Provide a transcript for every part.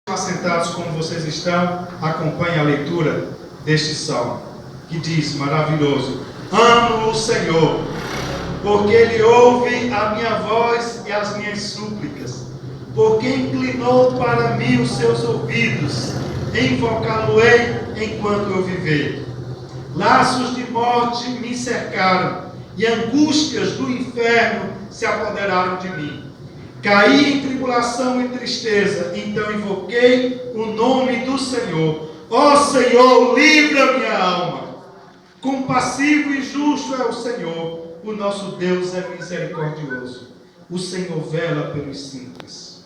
Assentados como vocês estão, acompanhe a leitura deste salmo, que diz, maravilhoso: amo o Senhor, porque Ele ouve a minha voz e as minhas súplicas, porque inclinou para mim os seus ouvidos, invocá-lo-ei enquanto eu viver. Laços de morte me cercaram, e angústias do inferno se apoderaram de mim. Caí em tribulação e tristeza, então invoquei o nome do Senhor. Ó Senhor, livra minha alma. Compassivo e justo é o Senhor, o nosso Deus é misericordioso. O Senhor vela pelos simples.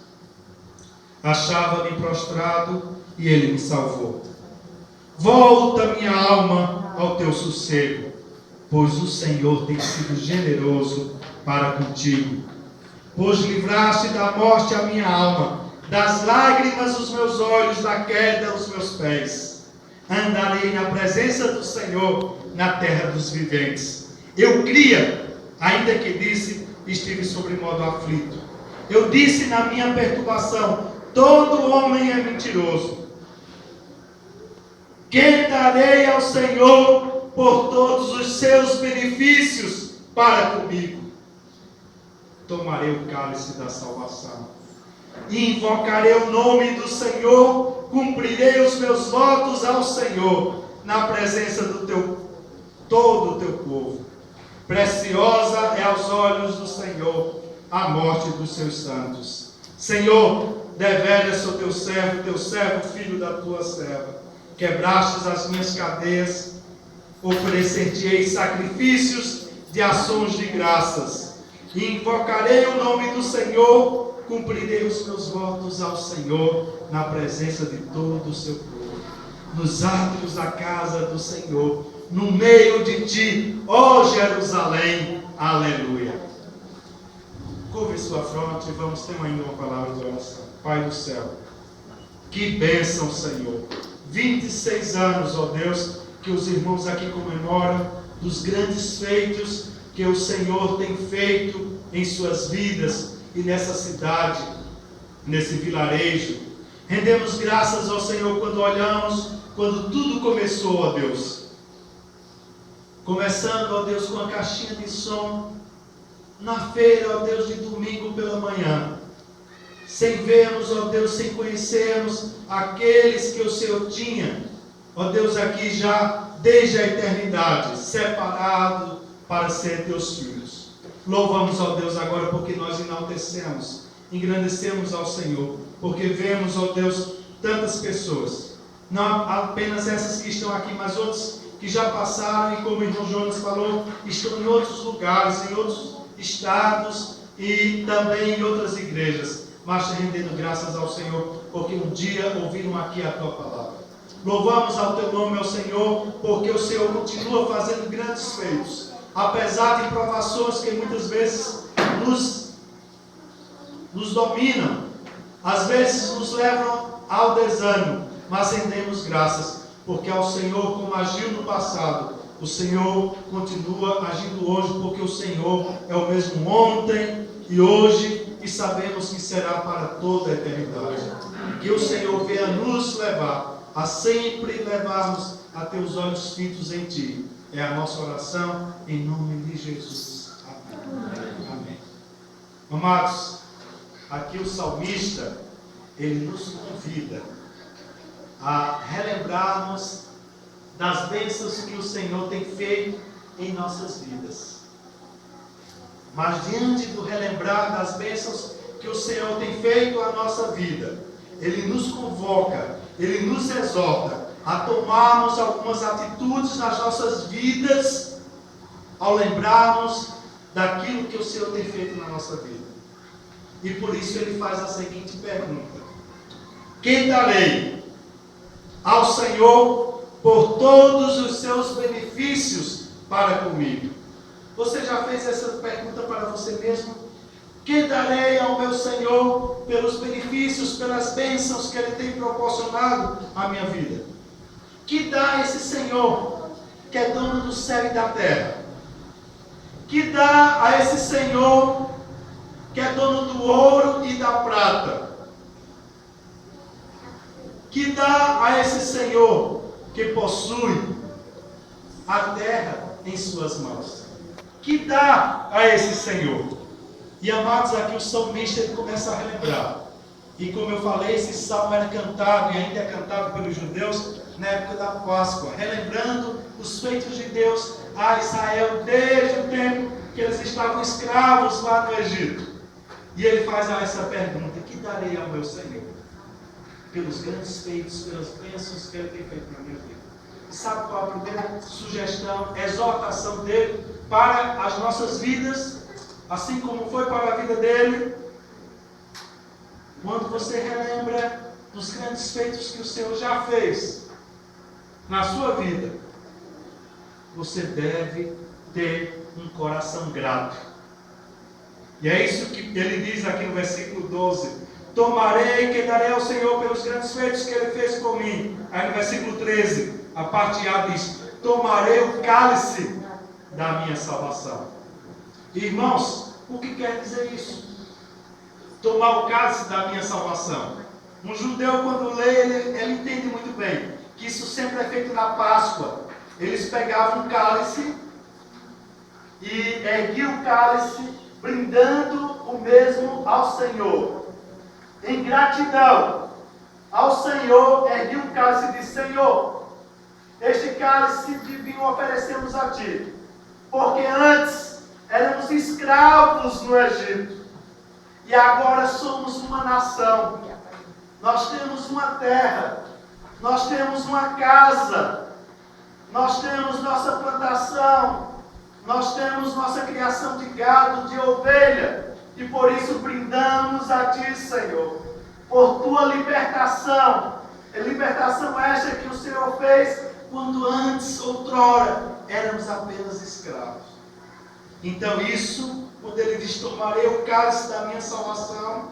Achava-me prostrado e Ele me salvou. Volta minha alma ao teu sossego, pois o Senhor tem sido generoso para contigo. Pois livraste da morte a minha alma, das lágrimas os meus olhos, da queda os meus pés. Andarei na presença do Senhor, na terra dos viventes. Eu cria, ainda que disse, estive sobre modo aflito. Eu disse na minha perturbação, todo homem é mentiroso. Que darei ao Senhor por todos os seus benefícios para comigo? Tomarei o cálice da salvação e invocarei o nome do Senhor, cumprirei os meus votos ao Senhor, na presença do todo o teu povo. Preciosa é aos olhos do Senhor a morte dos seus santos. Senhor, deveras sou teu servo, filho da tua serva. Quebrastes as minhas cadeias, oferecer-te-ei sacrifícios de ações de graças. E invocarei o nome do Senhor, cumprirei os meus votos ao Senhor, na presença de todo o seu povo, nos átrios da casa do Senhor, no meio de ti, ó Jerusalém, aleluia. Curve sua fronte e vamos ter ainda uma palavra de oração. Pai do céu, que bênção, Senhor, 26 anos, ó Deus, que os irmãos aqui comemoram dos grandes feitos que o Senhor tem feito em suas vidas e nessa cidade, nesse vilarejo. Rendemos graças ao Senhor quando olhamos, quando tudo começou, ó Deus. Começando, ó Deus, com a caixinha de som, na feira, ó Deus, de domingo pela manhã. Sem vermos, ó Deus, sem conhecermos aqueles que o Senhor tinha, ó Deus, aqui já desde a eternidade, separado para ser teus filhos. Louvamos ao Deus agora porque nós enaltecemos, engrandecemos ao Senhor, porque vemos, ó Deus, tantas pessoas, não apenas essas que estão aqui, mas outros que já passaram e, como o irmão Jonas falou, estão em outros lugares, em outros estados e também em outras igrejas, mas rendendo graças ao Senhor, porque um dia ouviram aqui a tua palavra. Louvamos ao teu nome, ao Senhor, porque o Senhor continua fazendo grandes feitos, apesar de provações que muitas vezes nos dominam, às vezes nos levam ao desânimo, mas rendemos graças, porque ao Senhor, como agiu no passado, o Senhor continua agindo hoje, porque o Senhor é o mesmo ontem e hoje, e sabemos que será para toda a eternidade. Que o Senhor venha nos levar a sempre levarmos a teus olhos fitos em ti. É a nossa oração em nome de Jesus. Amém. Amém. Amados, aqui o salmista, ele nos convida a relembrarmos das bênçãos que o Senhor tem feito em nossas vidas. Mas diante do relembrar das bênçãos que o Senhor tem feito à nossa vida, Ele nos convoca, Ele nos exorta a tomarmos algumas atitudes nas nossas vidas, ao lembrarmos daquilo que o Senhor tem feito na nossa vida. E por isso Ele faz a seguinte pergunta: que darei ao Senhor por todos os seus benefícios para comigo? Você já fez essa pergunta para você mesmo? Que darei ao meu Senhor pelos benefícios, pelas bênçãos que Ele tem proporcionado à minha vida? Que dá esse Senhor que é dono do céu e da terra? Que dá a esse Senhor que é dono do ouro e da prata? Que dá a esse Senhor que possui a terra em suas mãos? Que dá a esse Senhor? E amados, aqui o salmista ele começa a relembrar. E como eu falei, esse salmo era cantado e ainda é cantado pelos judeus na época da Páscoa, relembrando os feitos de Deus a Israel desde o tempo que eles estavam escravos lá no Egito. E ele faz essa pergunta: que darei ao meu Senhor pelos grandes feitos, pelas bênçãos que ele tem feito na minha vida? E sabe qual a primeira sugestão, exortação dele para as nossas vidas, assim como foi para a vida dele? Quando você relembra dos grandes feitos que o Senhor já fez na sua vida, você deve ter um coração grato. E é isso que ele diz aqui no versículo 12: tomarei que darei ao Senhor pelos grandes feitos que ele fez por mim. Aí no versículo 13, a parte A diz: tomarei o cálice da minha salvação. Irmãos, o que quer dizer isso? Tomar o cálice da minha salvação. Um judeu, quando lê, ele entende muito bem que isso sempre é feito na Páscoa. Eles pegavam um cálice e erguiam o cálice, brindando o mesmo ao Senhor. Em gratidão ao Senhor, erguiam o cálice e disse: Senhor, este cálice divino oferecemos a Ti, porque antes éramos escravos no Egito. E agora somos uma nação. Nós temos uma terra. Nós temos uma casa. Nós temos nossa plantação. Nós temos nossa criação de gado, de ovelha. E por isso brindamos a Ti, Senhor, por Tua libertação. A libertação esta que o Senhor fez quando antes, outrora, éramos apenas escravos. Então isso, quando ele diz: tomarei o cálice da minha salvação,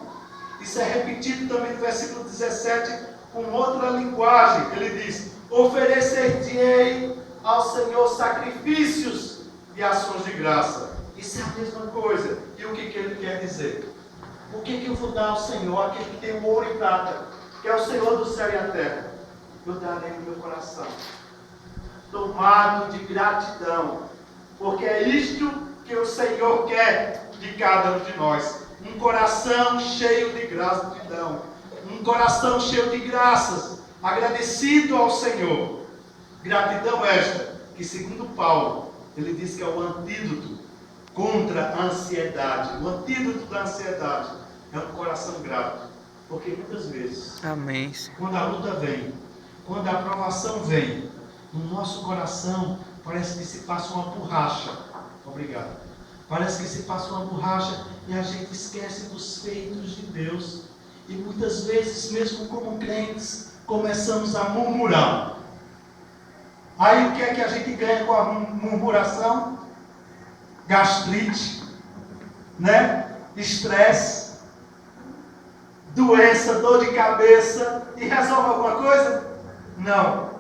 isso é repetido também no versículo 17 com outra linguagem. Ele diz: oferecer-te-ei ao Senhor sacrifícios e ações de graça. Isso é a mesma coisa. E o que ele quer dizer? O que eu vou dar ao Senhor, aquele que tem o ouro e prata, que é o Senhor do céu e a terra? Eu darei o meu coração, tomado de gratidão, porque é isto que o Senhor quer de cada um de nós. Um coração cheio de gratidão, um coração cheio de graças, agradecido ao Senhor. Gratidão esta que, segundo Paulo, ele diz que é o antídoto contra a ansiedade. O antídoto da ansiedade é um coração grato, porque muitas vezes, Amém. quando a luta vem, quando a provação vem, no nosso coração parece que se passa uma borracha. Obrigado. Parece que se passa uma borracha e a gente esquece dos feitos de Deus. E muitas vezes, mesmo como crentes, começamos a murmurar. Aí o que é que a gente ganha com a murmuração? Gastrite, né? Estresse, doença, dor de cabeça. E resolve alguma coisa? Não.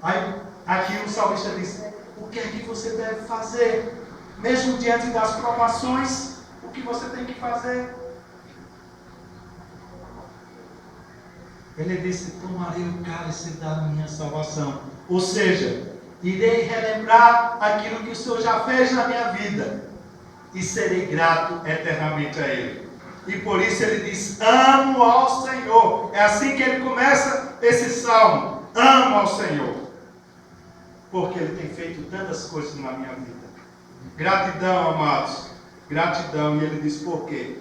Aí aqui o salmista diz: o que é que você deve fazer? Mesmo diante das provações, o que você tem que fazer? Ele disse: tomarei o cálice da minha salvação. Ou seja, irei relembrar aquilo que o Senhor já fez na minha vida e serei grato eternamente a Ele. E por isso ele diz: amo ao Senhor. É assim que ele começa esse salmo: amo ao Senhor, porque Ele tem feito tantas coisas na minha vida. Gratidão, amados, gratidão. E ele diz: por quê?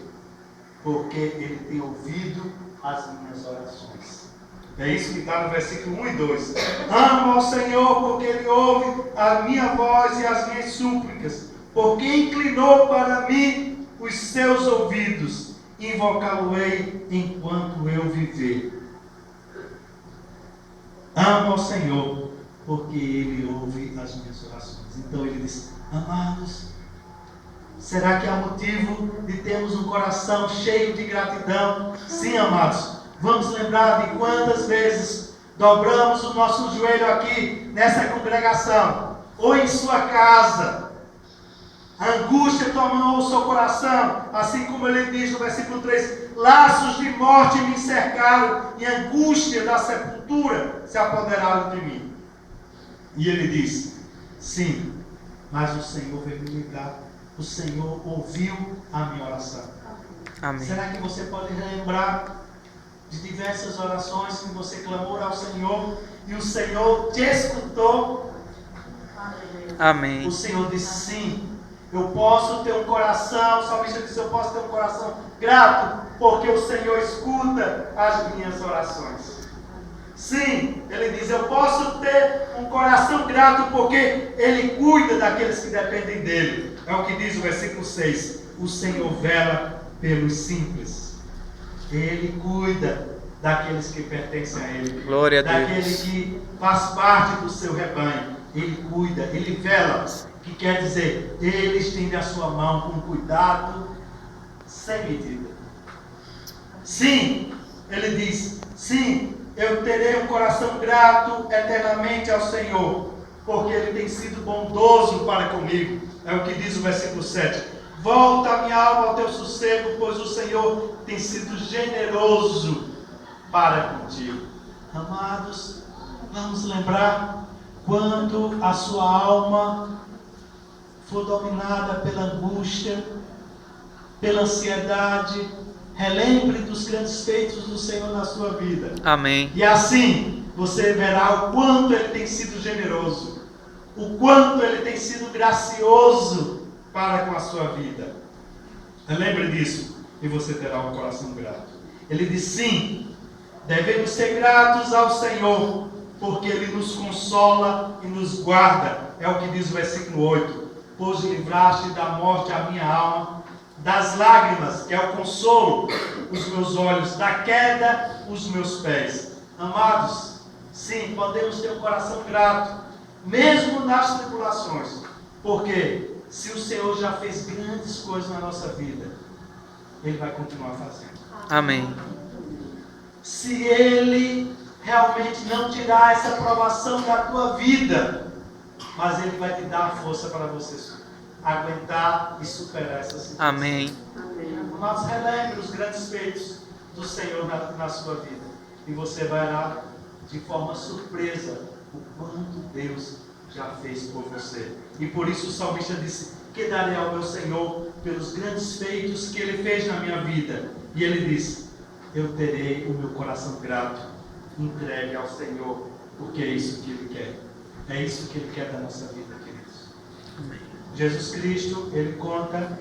Porque Ele tem ouvido as minhas orações. É isso que está no versículo 1 e 2. Amo ao Senhor, porque Ele ouve a minha voz e as minhas súplicas, porque inclinou para mim os seus ouvidos. Invocá-lo-ei enquanto eu viver. Amo ao Senhor, porque Ele ouve as minhas orações. Então ele diz: amados, será que há motivo de termos um coração cheio de gratidão? Sim, amados. Vamos lembrar de quantas vezes dobramos o nosso joelho aqui nessa congregação, ou em sua casa, A angústia tomou o seu coração, assim como ele diz no versículo 3: laços de morte me cercaram, e a angústia da sepultura se apoderaram de mim. E ele diz: sim, mas o Senhor veio me livrar. O Senhor ouviu a minha oração. Amém. Será que você pode relembrar de diversas orações que você clamou ao Senhor e o Senhor te escutou? Amém. O Senhor disse: sim, eu posso ter um coração, o salmista disse: eu posso ter um coração grato, porque o Senhor escuta as minhas orações. Sim, ele diz: eu posso ter um coração grato, porque Ele cuida daqueles que dependem dEle. É o que diz o versículo 6: o Senhor vela pelos simples. Ele cuida daqueles que pertencem a Ele. Glória a Deus. Daquele que faz parte do seu rebanho. Ele cuida, Ele vela, que quer dizer, Ele estende a sua mão com cuidado sem medida. Sim, Ele diz: sim, eu terei um coração grato eternamente ao Senhor, porque Ele tem sido bondoso para comigo. É o que diz o versículo 7. Volta minha alma ao teu sossego, pois o Senhor tem sido generoso para contigo. Amados, vamos lembrar quando a sua alma for dominada pela angústia, pela ansiedade, relembre dos grandes feitos do Senhor na sua vida. Amém. E assim você verá o quanto Ele tem sido generoso, o quanto Ele tem sido gracioso para com a sua vida. Lembre disso e você terá um coração grato. Ele diz: sim, devemos ser gratos ao Senhor, porque Ele nos consola e nos guarda. É o que diz o versículo 8: pois livraste da morte a minha alma, das lágrimas, que é o consolo, os meus olhos, da queda, os meus pés. Amados, sim, podemos ter um coração grato, mesmo nas tribulações, porque se o Senhor já fez grandes coisas na nossa vida, Ele vai continuar fazendo. Amém. Se Ele realmente não tirar essa provação da tua vida, mas Ele vai te dar a força para você aguentar e superar essa situação. Amém. Mas relembre os grandes feitos do Senhor na sua vida, e você verá de forma surpresa o quanto Deus já fez por você. E por isso o salmista disse: que darei ao meu Senhor pelos grandes feitos que Ele fez na minha vida. E ele disse: eu terei o meu coração grato, entregue ao Senhor, porque é isso que Ele quer. É isso que Ele quer da nossa vida, queridos. Amém. Jesus Cristo, Ele conta,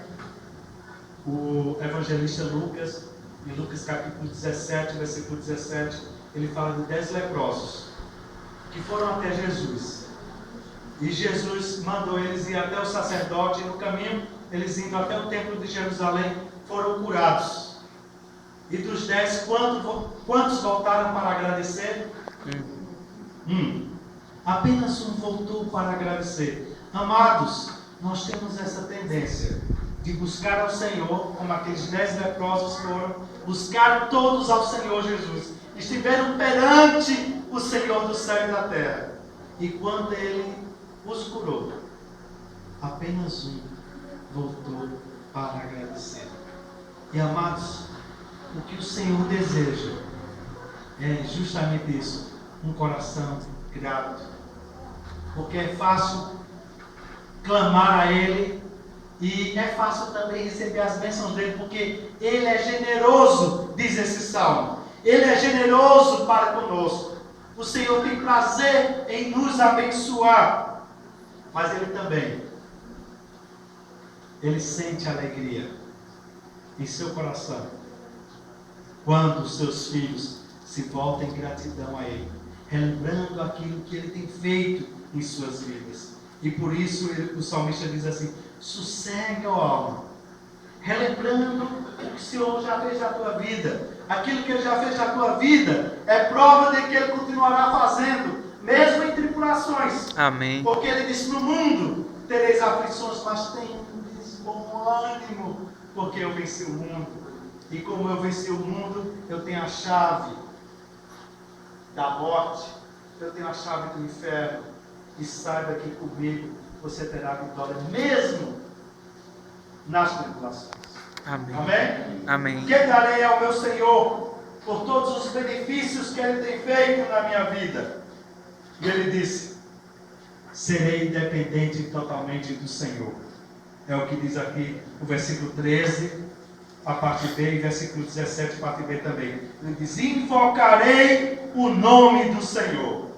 o evangelista Lucas, em Lucas capítulo 17, versículo 17, ele fala de 10 leprosos que foram até Jesus. E Jesus mandou eles ir até o sacerdote, e no caminho, eles indo até o templo de Jerusalém, foram curados. E dos 10, quantos voltaram para agradecer? Apenas um voltou para agradecer. Amados, nós temos essa tendência de buscar ao Senhor, como aqueles 10 leprosos foram, buscaram todos ao Senhor Jesus, estiveram perante o Senhor do céu e da terra, e quando Ele os curou, apenas um voltou para agradecer. E amados, o que o Senhor deseja é justamente isso, um coração grato, porque é fácil clamar a Ele, e é fácil também receber as bênçãos dele, porque Ele é generoso, diz esse salmo. Ele é generoso para conosco. O Senhor tem prazer em nos abençoar, mas Ele também, Ele sente alegria em seu coração quando os seus filhos se voltam em gratidão a Ele, relembrando aquilo que Ele tem feito em suas vidas. E por isso o salmista diz assim: sossega, ó alma, relembrando o que o Senhor já fez na tua vida. Aquilo que Ele já fez na tua vida é prova de que Ele continuará fazendo, mesmo em tribulações. Amém. Porque Ele disse: no mundo tereis aflições, mas tendes bom ânimo, porque eu venci o mundo. E como eu venci o mundo, eu tenho a chave da morte, eu tenho a chave do inferno. E saiba que comigo você terá vitória, mesmo nas tribulações. Amém. Amém? Amém. Que darei ao meu Senhor por todos os benefícios que Ele tem feito na minha vida? E Ele disse: serei dependente totalmente do Senhor. É o que diz aqui o versículo 13, a parte B, e versículo 17, parte B também. Ele diz: invocarei o nome do Senhor.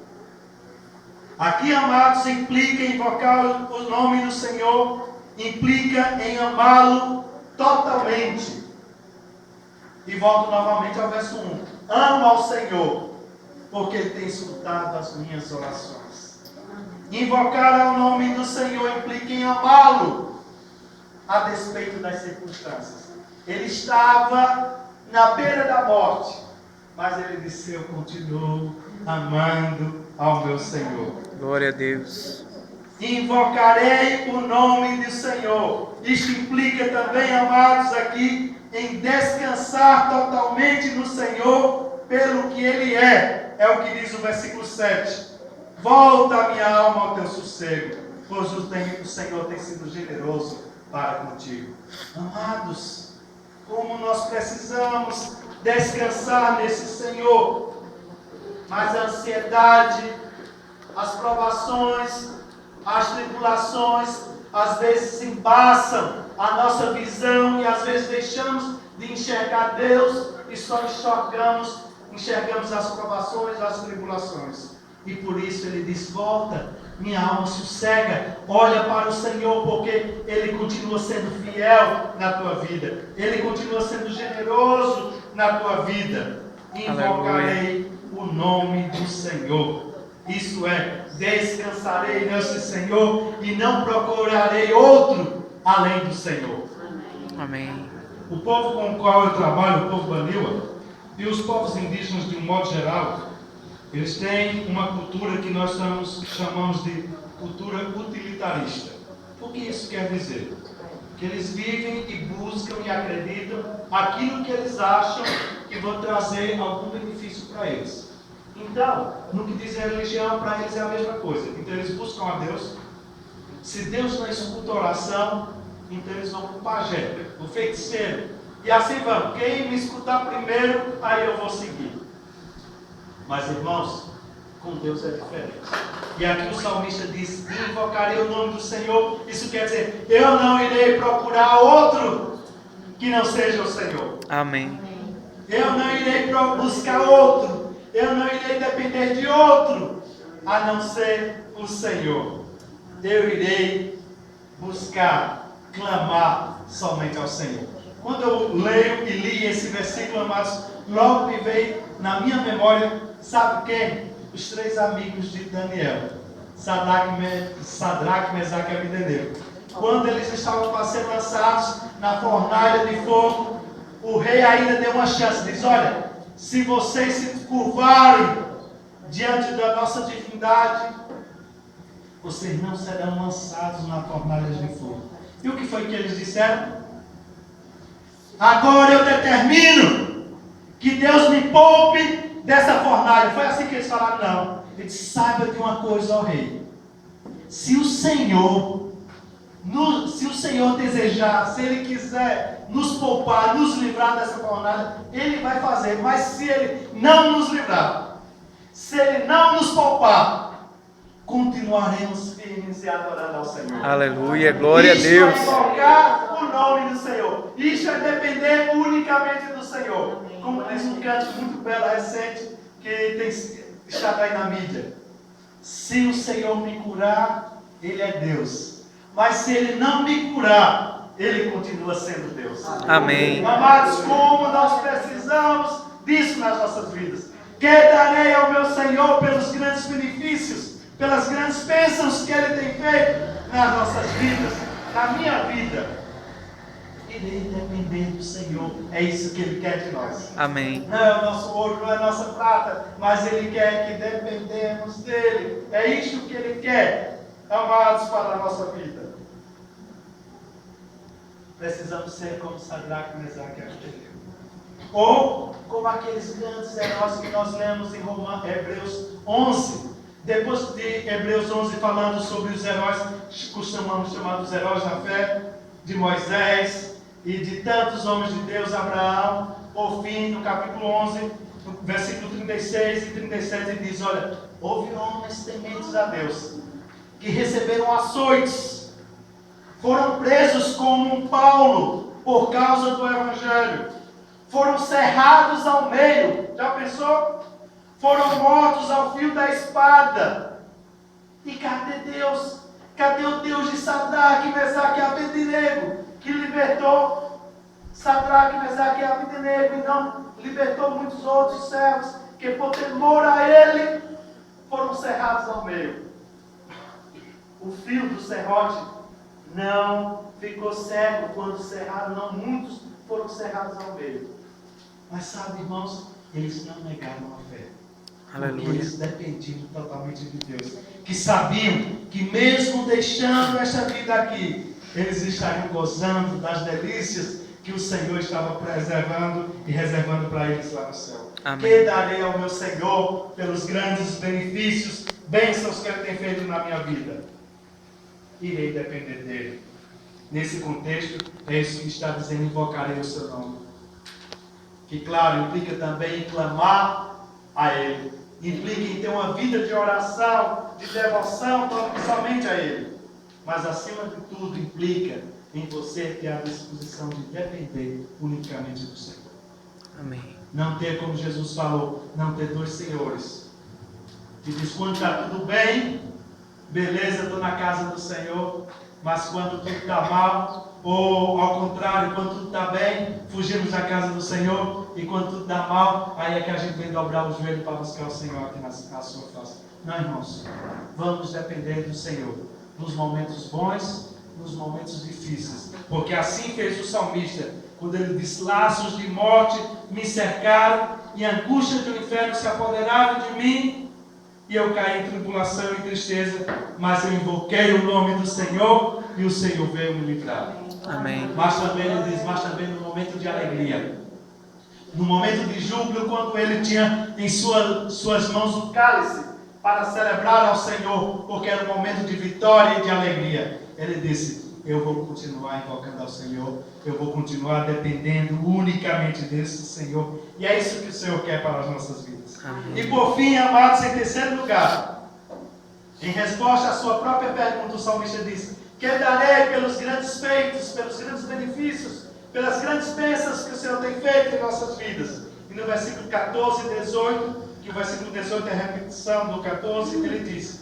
Aqui, amados, implica em invocar o nome do Senhor, implica em amá-lo totalmente. E volto novamente ao verso 1. Amo ao Senhor, porque Ele tem escutado as minhas orações. Invocar o nome do Senhor implica em amá-lo, a despeito das circunstâncias. Ele estava na beira da morte, mas ele disse: eu continuo amando ao meu Senhor. Glória a Deus. Invocarei o nome do Senhor. Isto implica também, amados, aqui em descansar totalmente no Senhor pelo que Ele é. É o que diz o versículo 7. Volta a minha alma ao teu sossego, pois o Senhor tem sido generoso para contigo. Amados, como nós precisamos descansar nesse Senhor. Mas a ansiedade, as provações, as tribulações, às vezes embaçam a nossa visão e às vezes deixamos de enxergar Deus e só enxergamos as provações, as tribulações. E por isso Ele diz: volta, minha alma, sossega, olha para o Senhor, porque Ele continua sendo fiel na tua vida, Ele continua sendo generoso na tua vida. Invocarei o nome do Senhor. Isso é, descansarei nesse Senhor e não procurarei outro além do Senhor. Amém. O povo com o qual eu trabalho, o povo Baniwa, e os povos indígenas de um modo geral, eles têm uma cultura que nós chamamos de cultura utilitarista. O que isso quer dizer? Que eles vivem e buscam e acreditam aquilo que eles acham que vai trazer algum benefício para eles. Então, no que diz a religião, para eles é a mesma coisa. Então eles buscam a Deus. Se Deus não escuta a oração, então eles vão para o pajé, o feiticeiro. E assim vão. Quem me escutar primeiro, aí eu vou seguir. Mas, irmãos, com Deus é diferente. E aqui o salmista diz: invocarei o nome do Senhor. Isso quer dizer, eu não irei procurar outro que não seja o Senhor. Amém. Eu não irei buscar outro. Eu não irei depender de outro, a não ser o Senhor. Eu irei buscar, clamar somente ao Senhor. Quando eu leio e li esse versículo, amados, logo me veio na minha memória, sabe quem? Os 3 amigos de Daniel, Sadraque, Mesaque e Abdenego. Quando eles estavam para ser lançados na fornalha de fogo, o rei ainda deu uma chance. Diz: olha, se vocês se curvarem diante da nossa divindade, vocês não serão lançados na fornalha de fogo. E o que foi que eles disseram? Agora eu determino que Deus me poupe dessa fornalha. Foi assim que eles falaram? Não. Ele disse: saiba de uma coisa, ó rei. Se o Senhor desejar, se Ele quiser nos poupar, nos livrar dessa fornalha, Ele vai fazer. Mas se Ele não nos livrar, se Ele não nos poupar, continuaremos firmes e adorando ao Senhor. Aleluia, glória a Deus. Isso é invocar o nome do Senhor. Isso é depender unicamente do Senhor. Como diz um canto muito belo, recente, que tem estado aí na mídia. Se o Senhor me curar, Ele é Deus. Mas se Ele não me curar, Ele continua sendo Deus. Amém. Amados, como nós precisamos disso nas nossas vidas. Que darei ao meu Senhor pelos grandes benefícios, pelas grandes bênçãos que Ele tem feito nas nossas vidas, na minha vida. Irei depender do Senhor. É isso que Ele quer de nós. Amém. Não é o nosso ouro, não é a nossa prata, mas Ele quer que dependemos dEle. É isso que Ele quer, amados, para a nossa vida. Precisamos ser como Sadraque, Mesaque e Abdenego. Ou como aqueles grandes heróis que nós lemos em Hebreus 11. Depois de Hebreus 11 falando sobre os heróis, costumamos chamar dos heróis da fé, de Moisés e de tantos homens de Deus, Abraão, por fim, no capítulo 11, no versículo 36 e 37, diz: olha, houve homens tementes a Deus, que receberam açoites, foram presos como um Paulo, por causa do Evangelho, foram cerrados ao meio, já pensou? Foram mortos ao fio da espada. E cadê Deus? Cadê o Deus de Sadraque, Mesaque e Abednego, que libertou Sadraque, Mesaque e Abednego, e não libertou muitos outros servos, que por temor a ele, foram cerrados ao meio. O fio do serrote não ficou cego quando cerraram, não, muitos foram cerrados ao meio. Mas sabe, irmãos, eles não negaram a fé. Aleluia. Porque eles dependiam totalmente de Deus. Que sabiam que mesmo deixando esta vida aqui, eles estariam gozando das delícias que o Senhor estava preservando e reservando para eles lá no céu. Amém. Que darei ao meu Senhor pelos grandes benefícios, bênçãos que Ele tem feito na minha vida? Irei depender dEle. Nesse contexto, é isso que está dizendo: invocarei o seu nome. Que, claro, implica também em clamar a Ele. Implica em ter uma vida de oração, de devoção somente a Ele. Mas, acima de tudo, implica em você ter a disposição de depender unicamente do Senhor. Amém. Não ter, como Jesus falou, não ter dois senhores. Que diz: quando está tudo bem, beleza, estou na casa do Senhor. Mas quando tudo está mal, ou ao contrário, quando tudo está bem, fugimos da casa do Senhor. E quando tudo está mal, aí é que a gente vem dobrar o joelho para buscar o Senhor aqui na sua face. Não, irmãos, vamos depender do Senhor, nos momentos bons, nos momentos difíceis. Porque assim fez o salmista, quando ele disse: laços de morte me cercaram, e angústias do inferno se apoderaram de mim, e eu caí em tribulação e tristeza, mas eu invoquei o nome do Senhor, e o Senhor veio me livrar. Amém. Mas também ele diz, mas também no momento de alegria, no momento de júbilo, quando ele tinha em suas mãos o cálice para celebrar ao Senhor, porque era um momento de vitória e de alegria, ele disse: eu vou continuar invocando ao Senhor, eu vou continuar dependendo unicamente desse Senhor. E é isso que o Senhor quer para as nossas vidas. Amém. E por fim, amados, em terceiro lugar, em resposta à sua própria pergunta, o salmista diz: que darei pelos grandes feitos, pelos grandes benefícios, pelas grandes bênçãos que o Senhor tem feito em nossas vidas. E no versículo 14 e 18, que o versículo 18 é a repetição do 14, ele diz: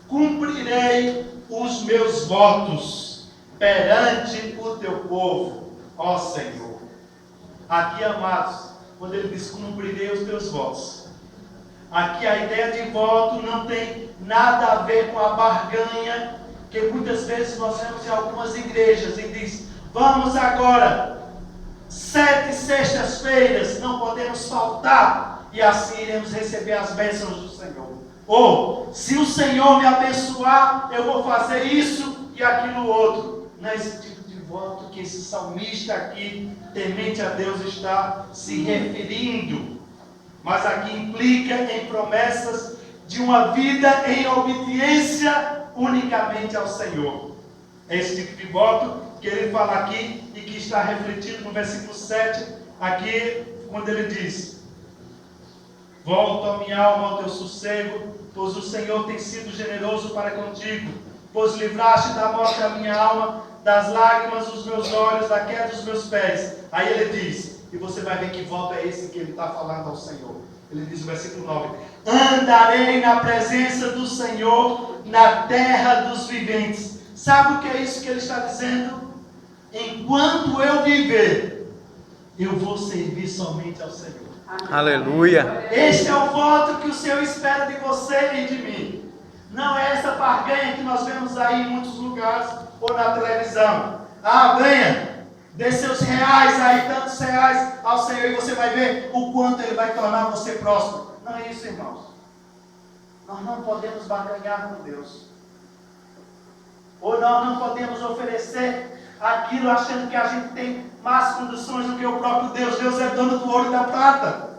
cumprirei os meus votos perante o teu povo, ó Senhor. Aqui, amados, quando ele diz cumprirei os teus votos, aqui a ideia de voto não tem nada a ver com a barganha que muitas vezes nós vemos em algumas igrejas, e diz: vamos agora, 7 sextas-feiras não podemos faltar, e assim iremos receber as bênçãos do Senhor. Ou, se o Senhor me abençoar, eu vou fazer isso e aquilo outro. Não é esse tipo de voto que esse salmista aqui, temente a Deus, está se referindo. Mas aqui implica em promessas de uma vida em obediência unicamente ao Senhor. É esse tipo de voto que ele fala aqui e que está refletido no versículo 7, aqui, quando ele diz: volta a minha alma ao teu sossego, pois o Senhor tem sido generoso para contigo, pois livraste da morte a minha alma, das lágrimas dos meus olhos, da queda dos meus pés. Aí ele diz, e você vai ver que voto é esse que ele está falando ao Senhor. Ele diz no versículo 9: andarei na presença do Senhor na terra dos viventes. Sabe o que é isso que ele está dizendo? Enquanto eu viver, eu vou servir somente ao Senhor. Aleluia. Este é o voto que o Senhor espera de você e de mim. Não é essa barganha que nós vemos aí em muitos lugares ou na televisão. Ah, ganha, dê seus reais aí, tantos reais ao Senhor, e você vai ver o quanto Ele vai tornar você próspero. Não é isso, irmãos. Nós não podemos barganhar com Deus. Ou nós não podemos oferecer aquilo achando que a gente tem mais condições do que o próprio Deus. Deus é dono do ouro e da prata.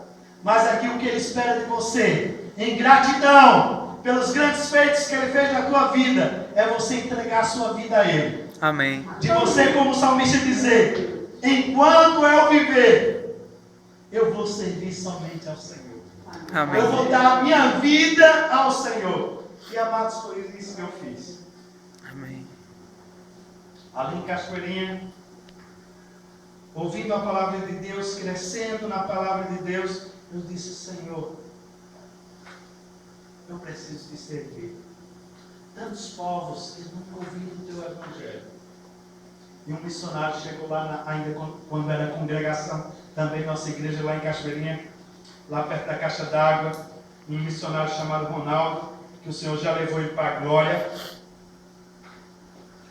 Mas aqui o que Ele espera de você, em gratidão pelos grandes feitos que Ele fez na tua vida, é você entregar a sua vida a Ele. Amém. De você, como salmista, dizer: enquanto eu viver, eu vou servir somente ao Senhor. Amém. Eu vou dar a minha vida ao Senhor. E amados, foi isso que eu fiz. Amém. Ali em Cachoeirinha, ouvindo a palavra de Deus, crescendo na palavra de Deus, eu disse: Senhor, eu preciso te servir. Tantos povos que nunca ouviram o teu evangelho. E um missionário chegou lá, ainda quando era congregação, também nossa igreja lá em Cachoeirinha, lá perto da caixa d'água, um missionário chamado Ronaldo, que o Senhor já levou ele para a glória.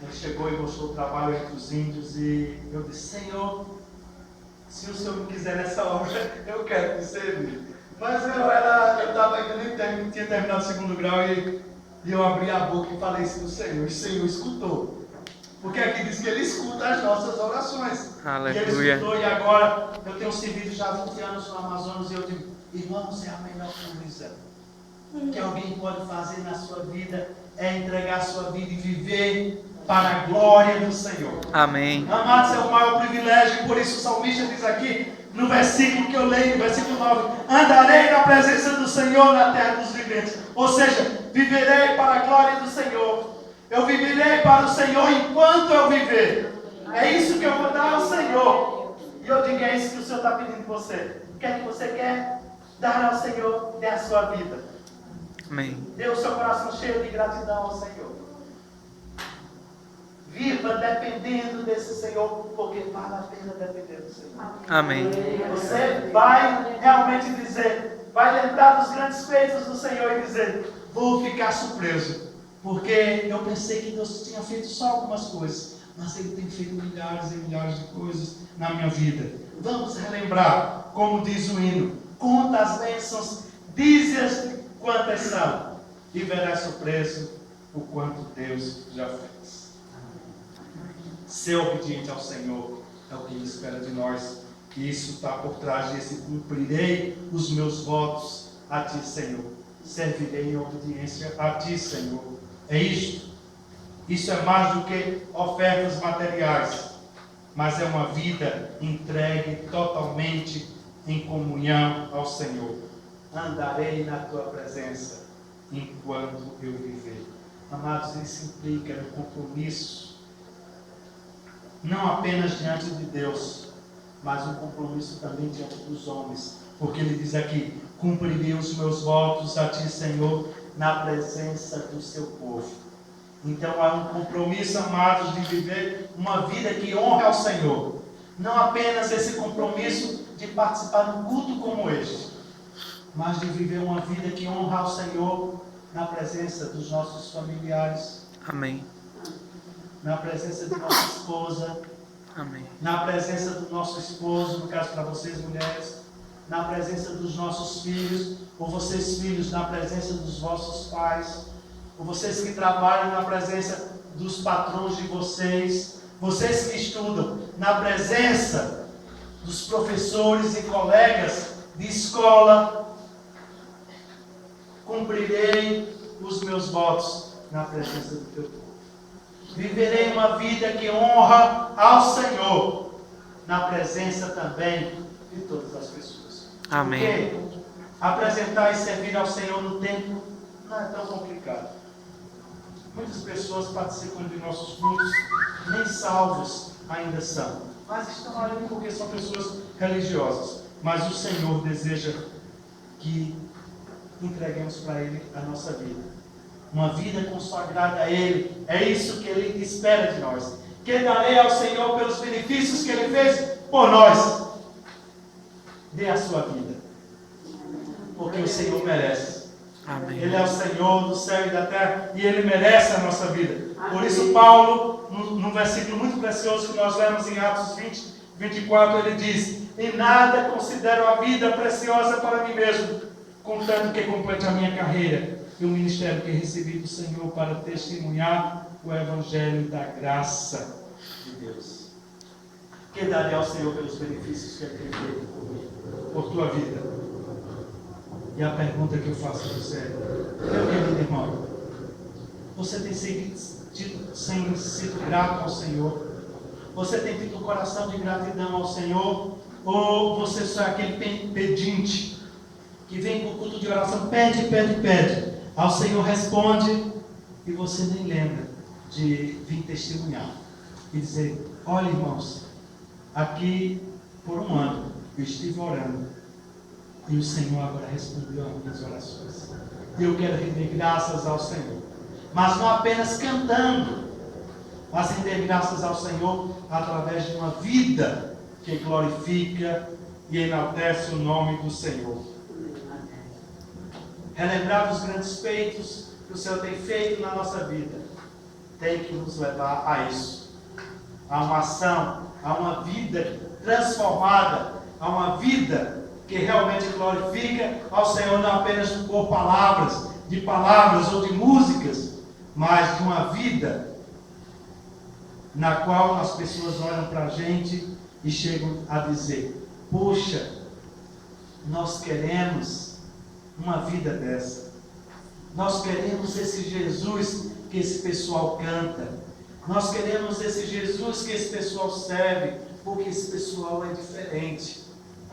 Ele chegou e mostrou o trabalho entre os índios, e eu disse: Senhor, se o Senhor me quiser nessa obra, eu quero te servir. Mas eu estava ainda nem tinha terminado o segundo grau, e eu abri a boca e falei isso do Senhor, e o Senhor escutou. Porque aqui diz que Ele escuta as nossas orações. Aleluia. E Ele escutou, e agora eu tenho servido já há 20 anos no Amazonas, e eu digo: irmãos, é a melhor coisa que alguém pode fazer na sua vida, é entregar a sua vida e viver para a glória do Senhor. Amém. Amados, é o maior privilégio. Por isso o salmista diz aqui, no versículo que eu leio, no versículo 9: andarei na presença do Senhor na terra dos viventes. Ou seja, viverei para a glória do Senhor. Eu viverei para o Senhor enquanto eu viver. É isso que eu vou dar ao Senhor. E eu digo: é isso que o Senhor está pedindo de você. O que é que você quer dar ao Senhor? Dê a sua vida. Amém. Dê o seu coração cheio de gratidão ao Senhor. Viva dependendo desse Senhor, porque vale a pena depender do Senhor. Amém. Você vai realmente dizer, vai lembrar dos grandes feitos do Senhor e dizer: vou ficar surpreso, porque eu pensei que Deus tinha feito só algumas coisas, mas Ele tem feito milhares e milhares de coisas na minha vida. Vamos relembrar, como diz o hino: conta as bênçãos, dize-as quantas são, e verás surpreso o quanto Deus já fez. Ser obediente ao Senhor é o que Ele espera de nós. E isso está por trás desse: cumprirei os meus votos a Ti, Senhor. Servirei em obediência a Ti, Senhor. É isto. Isso é mais do que ofertas materiais, mas é uma vida entregue totalmente em comunhão ao Senhor. Andarei na Tua presença enquanto eu viver. Amados, isso implica no compromisso, não apenas diante de Deus, mas um compromisso também diante dos homens. Porque Ele diz aqui: cumprirei os meus votos a Ti, Senhor, na presença do Seu povo. Então há um compromisso, amados, de viver uma vida que honra ao Senhor. Não apenas esse compromisso de participar de um culto como este, mas de viver uma vida que honra ao Senhor na presença dos nossos familiares. Amém. Na presença de nossa esposa. Amém. Na presença do nosso esposo, no caso para vocês mulheres. Na presença dos nossos filhos. Ou vocês filhos, na presença dos vossos pais. Ou vocês que trabalham, na presença dos patrões de vocês. Vocês que estudam, na presença dos professores e colegas de escola. Cumprirei os meus votos na presença do Teu povo. Viverei uma vida que honra ao Senhor, na presença também de todas as pessoas. Amém. Porque apresentar e servir ao Senhor no templo não é tão complicado. Muitas pessoas participam de nossos cultos, nem salvos ainda são, mas estão ali porque são pessoas religiosas. Mas o Senhor deseja que entreguemos para Ele a nossa vida. Uma vida consagrada a Ele. É isso que Ele espera de nós. Que darei ao Senhor pelos benefícios que Ele fez por nós. Dê a sua vida. Porque o Senhor merece. Amém. Ele é o Senhor do céu e da terra. E Ele merece a nossa vida. Por isso Paulo, num versículo muito precioso que nós lemos em Atos 20, 24, ele diz: em nada considero a vida preciosa para mim mesmo, contanto que complete a minha carreira e o ministério que recebi do Senhor para testemunhar o Evangelho da graça de Deus. Que darei ao Senhor pelos benefícios que Ele tem feito por mim, por tua vida. E a pergunta que eu faço a você é: meu querido irmão, você tem sem sido grato ao Senhor? Você tem tido um coração de gratidão ao Senhor? Ou você só é aquele pedinte que vem para o culto de oração, pede, ao Senhor responde e você nem lembra de vir testemunhar e dizer: olha, irmãos, aqui por um ano eu estive orando e o Senhor agora respondeu às minhas orações e eu quero render graças ao Senhor, mas não apenas cantando, mas render graças ao Senhor através de uma vida que glorifica e enaltece o nome do Senhor. Relembrar dos grandes feitos que o Senhor tem feito na nossa vida tem que nos levar a isso, a uma ação, a uma vida transformada, a uma vida que realmente glorifica ao Senhor, não apenas por palavras ou de músicas, mas de uma vida na qual as pessoas olham para a gente e chegam a dizer: poxa, nós queremos uma vida dessa. Nós queremos esse Jesus que esse pessoal canta. Nós queremos esse Jesus que esse pessoal serve, porque esse pessoal é diferente.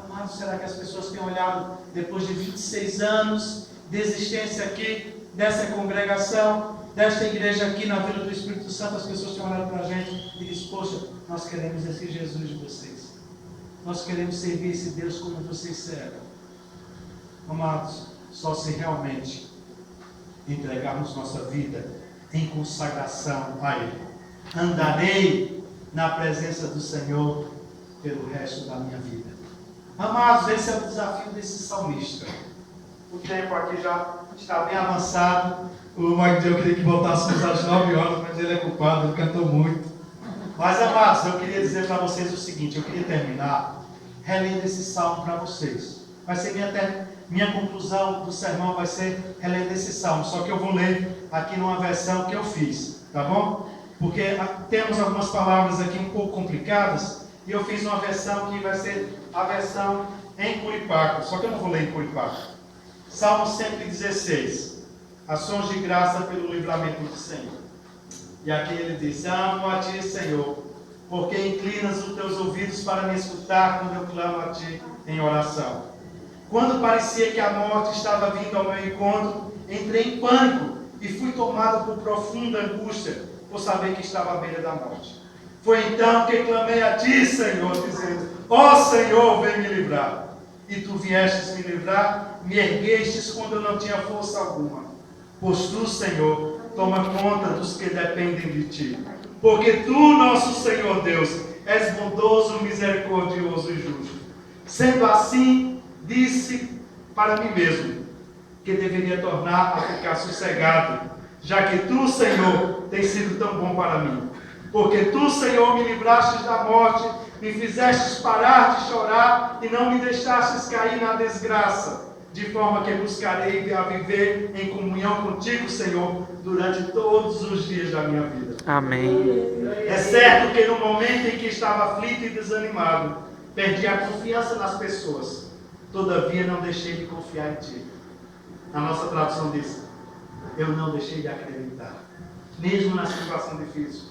Amado, será que as pessoas têm olhado, depois de 26 anos de existência aqui, dessa congregação, desta igreja aqui na Vila do Espírito Santo, as pessoas têm olhado para a gente e dizem: poxa, nós queremos esse Jesus de vocês. Nós queremos servir esse Deus como vocês servem. Amados, só se realmente entregarmos nossa vida em consagração a Ele. Andarei na presença do Senhor pelo resto da minha vida. Amados, esse é o desafio desse salmista. O tempo aqui já está bem avançado. O Magdiel queria que voltássemos às 9 horas, mas ele é culpado, ele cantou muito. Mas, amados, eu queria dizer para vocês o seguinte: eu queria terminar relendo esse salmo para vocês. Vai ser minha conclusão do sermão, vai ser relendo esse salmo, só que eu vou ler aqui numa versão que eu fiz, tá bom? Porque temos algumas palavras aqui um pouco complicadas, e eu fiz uma versão que vai ser a versão em curipaco, só que eu não vou ler em curipaco. Salmo 116, ações de graça pelo livramento do Senhor. E aqui ele diz: amo a Ti, Senhor, porque inclinas os Teus ouvidos para me escutar quando eu clamo a Ti em oração. Quando parecia que a morte estava vindo ao meu encontro, entrei em pânico e fui tomado por profunda angústia, por saber que estava à beira da morte. Foi então que clamei a Ti, Senhor, dizendo: ó Senhor, vem me livrar. E Tu viestes me livrar, me erguestes quando eu não tinha força alguma. Pois Tu, Senhor, toma conta dos que dependem de Ti. Porque Tu, nosso Senhor Deus, és bondoso, misericordioso e justo. Sendo assim, disse para mim mesmo que deveria tornar a ficar sossegado, já que Tu, Senhor, tens sido tão bom para mim. Porque Tu, Senhor, me livrastes da morte, me fizestes parar de chorar e não me deixastes cair na desgraça, de forma que buscarei a viver em comunhão contigo, Senhor, durante todos os dias da minha vida. Amém. É certo que no momento em que estava aflito e desanimado, perdi a confiança nas pessoas. Todavia não deixei de confiar em Ti. A nossa tradução diz: eu não deixei de acreditar, mesmo na situação difícil,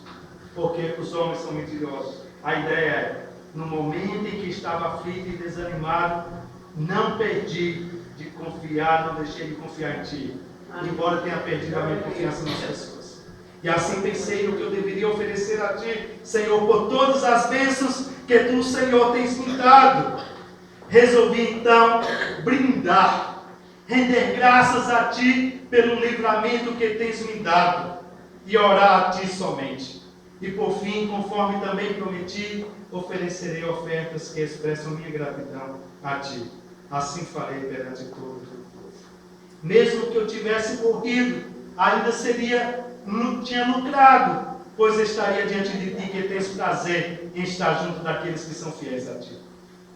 porque os homens são mentirosos. A ideia é: no momento em que estava aflito e desanimado, não perdi de confiar, não deixei de confiar em Ti, embora tenha perdido a minha confiança nas pessoas. E assim pensei no que eu deveria oferecer a Ti, Senhor, por todas as bênçãos que Tu, Senhor, tens me dado. Resolvi então brindar, render graças a Ti pelo livramento que tens me dado e orar a Ti somente. E por fim, conforme também prometi, oferecerei ofertas que expressam minha gratidão a Ti. Assim farei perante todo o Teu povo. Mesmo que eu tivesse morrido, ainda tinha lucrado, pois estaria diante de Ti que tens prazer em estar junto daqueles que são fiéis a Ti.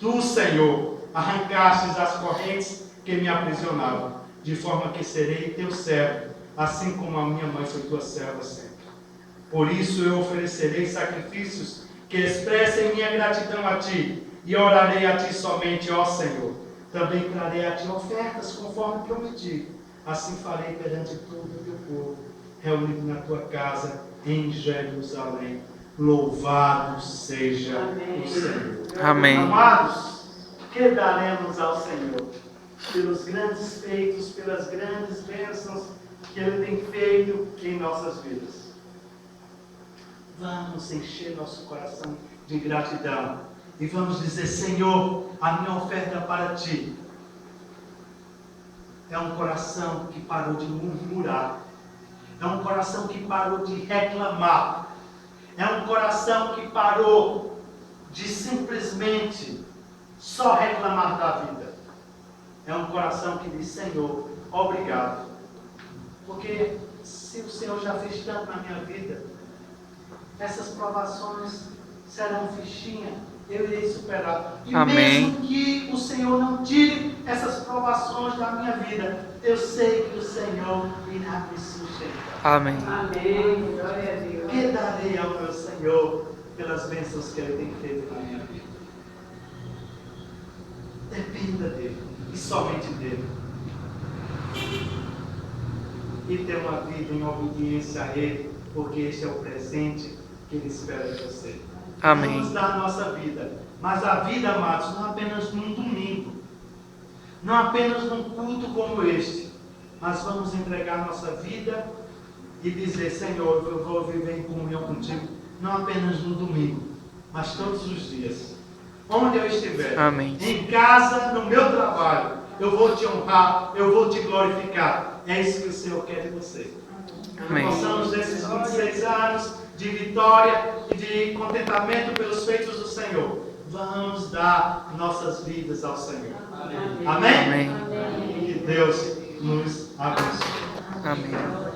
Tu, Senhor, arrancastes as correntes que me aprisionavam, de forma que serei Teu servo, assim como a minha mãe foi Tua serva sempre. Por isso eu oferecerei sacrifícios que expressem minha gratidão a Ti, e orarei a Ti somente, ó Senhor. Também trarei a Ti ofertas, conforme prometi. Assim farei perante todo o Teu povo, reunido na Tua casa, em Jerusalém. Louvado seja o Senhor. Amém. Amados, que daremos ao Senhor pelos grandes feitos, pelas grandes bênçãos que Ele tem feito em nossas vidas. Vamos encher nosso coração de gratidão e vamos dizer: Senhor, a minha oferta para Ti é um coração que parou de murmurar, é um coração que parou de reclamar, é um coração que parou de simplesmente só reclamar da vida. É um coração que diz: Senhor, obrigado, porque se o Senhor já fez tanto na minha vida, essas provações serão fichinha, eu irei superar. E Amém. mesmo que o Senhor não tire essas provações da minha vida, eu sei que o Senhor irá me sustentar. Amém. Amém. Glória a Deus. Que darei ao meu Senhor pelas bênçãos que Ele tem feito na minha vida? Dependa dEle, e somente dEle. E ter uma vida em obediência a Ele, porque este é o presente que Ele espera de você. Amém. Vamos dar a nossa vida, mas a vida, amados, não apenas num domingo, não apenas num culto como este, mas vamos entregar nossa vida e dizer: Senhor, eu vou viver em comunhão contigo, não apenas no domingo, mas todos os dias, onde eu estiver, Amém. em casa, no meu trabalho, eu vou te honrar, eu vou te glorificar. É isso que o Senhor quer de você. Amém. Possamos, nesses 26 anos de vitória e de contentamento pelos feitos do Senhor, vamos dar nossas vidas ao Senhor. Amém? Amém. Que Deus nos abençoe. Amém.